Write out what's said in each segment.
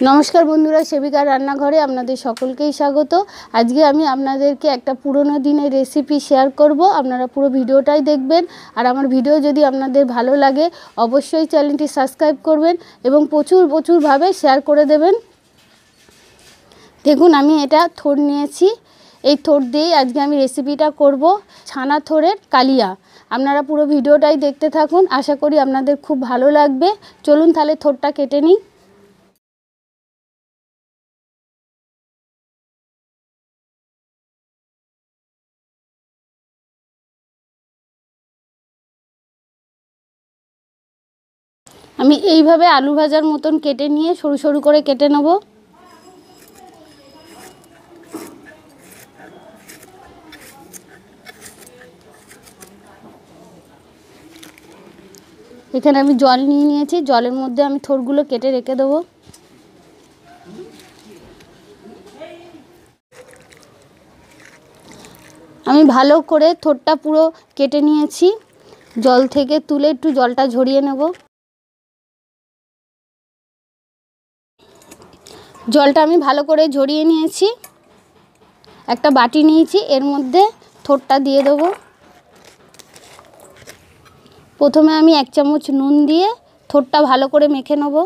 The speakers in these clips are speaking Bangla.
नमस्कार बंधुरा सेविका रान्नाघरे आपनादेर सकलकेई स्वागत। आज के आमी आपनादेरके एकटा पुरोनो दिनेर रेसिपि शेयर करब। आपनारा पुरो भिडियोटाई देखबेन और आमार भिडियो यदि आपनादेर भालो लागे अवश्यई चैनलटी सबस्क्राइब करबेन एबं प्रचुर प्रचुर भावे शेयर करे देबेन। देखुन आमी एटा थोड़ नियेछि, এই থোড় দিয়ে আজকে আমি রেসিপিটা করব ছানা থোড়ের কালিয়া। আপনারা পুরো ভিডিওটাই দেখতে থাকুন, আশা করি আপনাদের খুব ভালো লাগবে। চলুন তাহলে থোড়টা কেটে নিই। আমি এইভাবে আলু ভাজার মতন কেটে নিয়ে সরু সরু করে কেটে নেব। এখানে আমি জল নিয়ে নিয়েছি, জলের মধ্যে আমি থোড়গুলো কেটে রেখে দেব। আমি ভালো করে থোড়টা পুরো কেটে নিয়েছি, জল থেকে তুলে একটু জলটা ঝরিয়ে নেব। জলটা আমি ভালো করে ঝরিয়ে নিয়েছি। একটা বাটি নিয়েছি, এর মধ্যে থোড়টা দিয়ে দেব। প্রথমে আমি 1 চামচ নুন দিয়ে থোড়টা ভালো করে মেখে নেব।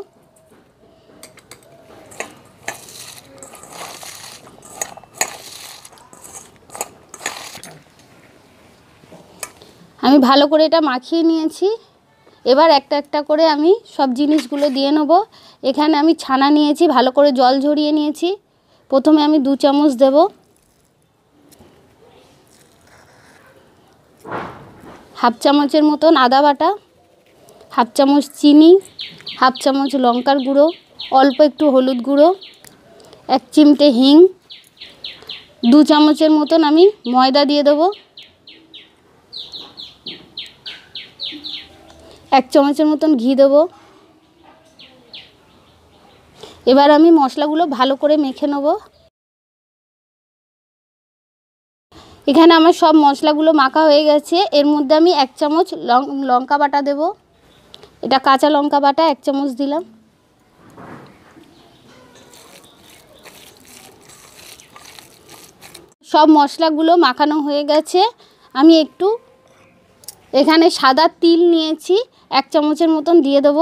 আমি ভালো করে এটা মাখিয়ে নিয়েছি। এবার একটা একটা করে আমি সব জিনিসগুলো দিয়ে নেব। এখানে আমি ছানা নিয়েছি, ভালো করে জল ঝরিয়ে নিয়েছি। প্রথমে আমি 2 চামচ দেব। হাফ চামচের মতন আদা বাটা, হাফ চামচ চিনি, হাফ চামচ লঙ্কার গুঁড়ো, অল্প একটু হলুদ গুঁড়ো, 1 চিমটে হিং, 2 চামচের মতন আমি ময়দা দিয়ে দেবো, 1 চামচের মতন ঘি দেব। এবার আমি মশলাগুলো ভালো করে মেখে নেব। এখানে আমার সব মশলাগুলো মাখা হয়ে গেছে। এর মধ্যে আমি 1 চামচ লঙ্কা বাটা দেব। এটা কাঁচা লঙ্কা বাটা 1 চামচ দিলাম। সব মশলাগুলো মাখানো হয়ে গেছে। আমি একটু এখানে সাদা তিল নিয়েছি, 1 চামচের মতন দিয়ে দেব।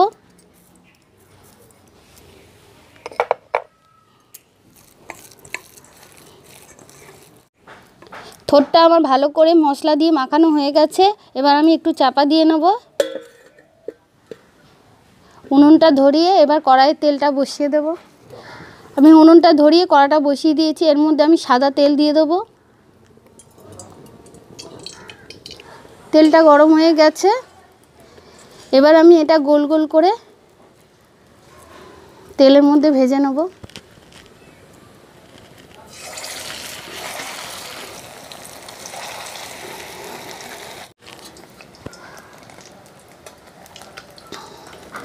থোড়টা আমার ভালো করে মশলা দিয়ে মাখানো হয়ে গেছে। এবার আমি একটু চাপা দিয়ে নেব। উনুনটা ধরিয়ে এবার কড়াইয়ে তেলটা বসিয়ে দেব। আমি উনুনটা ধরিয়ে কড়াটা বসিয়ে দিয়েছি। এর মধ্যে আমি সাদা তেল দিয়ে দেব। তেলটা গরম হয়ে গেছে। এবার আমি এটা গোল গোল করে তেলের মধ্যে ভেজে নেব।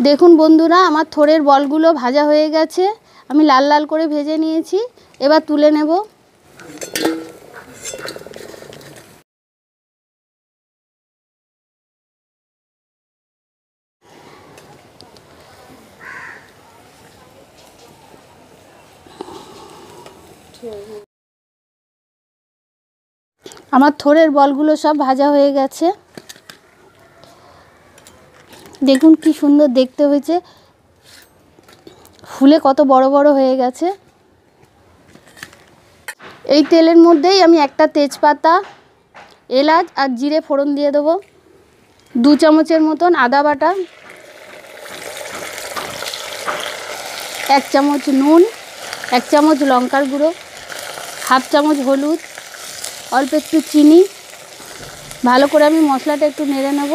দেখুন বন্ধুরা, আমার থোড়ের বলগুলো ভাজা হয়ে গেছে। আমি লাল লাল করে ভেজে নিয়েছি। এবার তুলে নেব। আমার থোড়ের বলগুলো সব ভাজা হয়ে গেছে। দেখুন কি সুন্দর দেখতে হয়েছে, ফুলে কত বড় বড় হয়ে গেছে। এই তেলের মধ্যেই আমি একটা তেজপাতা, এলাচ আর জিরে ফোড়ন দিয়ে দেব। 2 চামচের মতন আদা বাটা, 1 চামচ নুন, 1 চামচ লঙ্কার গুঁড়ো, হাফ চামচ হলুদ, অল্প একটু চিনি। ভালো করে আমি মশলাটা একটু নেড়ে নেব।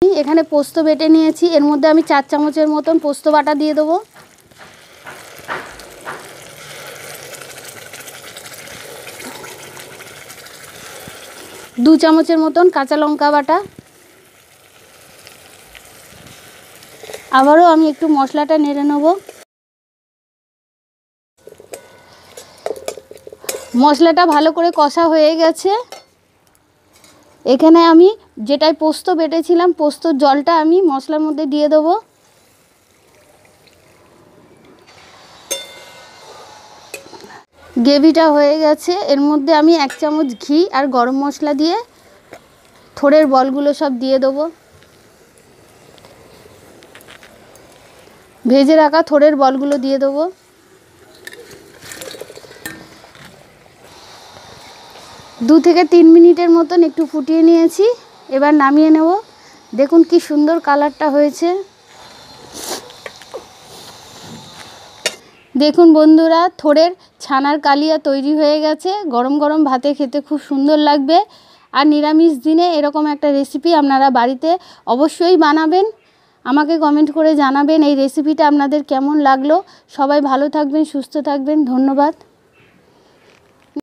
এখানে পোস্ত বেটে নিয়েছি, এর মধ্যে আমি 4 চামচের মতন পোস্ত বাটা দিয়ে দেবো। দু চামচের মতন কাঁচা লঙ্কা বাটা। আবারও আমি একটু মশলাটা নেড়ে নেব। মশলাটা ভালো করে কষা হয়ে গেছে। এখানে আমি যেটাই পোস্ত বেটেছিলাম পোস্তর জলটা আমি মশলার মধ্যে দিয়ে দেবো। গ্রেভিটা হয়ে গেছে। এর মধ্যে আমি 1 চামচ ঘি আর গরম মশলা দিয়ে থোড়ের বলগুলো সব দিয়ে দেবো। ভেজে রাখা থোড়ের বলগুলো দিয়ে দেবো। দু থেকে 3 মিনিটের মতন একটু ফুটিয়ে নিয়েছি। এবার নামিয়ে নেব। দেখুন কি সুন্দর কালারটা হয়েছে। দেখুন বন্ধুরা, থোড়ের ছানার কালিয়া তৈরি হয়ে গেছে। গরম গরম ভাতে খেতে খুব সুন্দর লাগবে। আর নিরামিষ দিনে এরকম একটা রেসিপি আপনারা বাড়িতে অবশ্যই বানাবেন। আমাকে কমেন্ট করে জানাবেন এই রেসিপিটা আপনাদের কেমন লাগলো। সবাই ভালো থাকবেন, সুস্থ থাকবেন। ধন্যবাদ।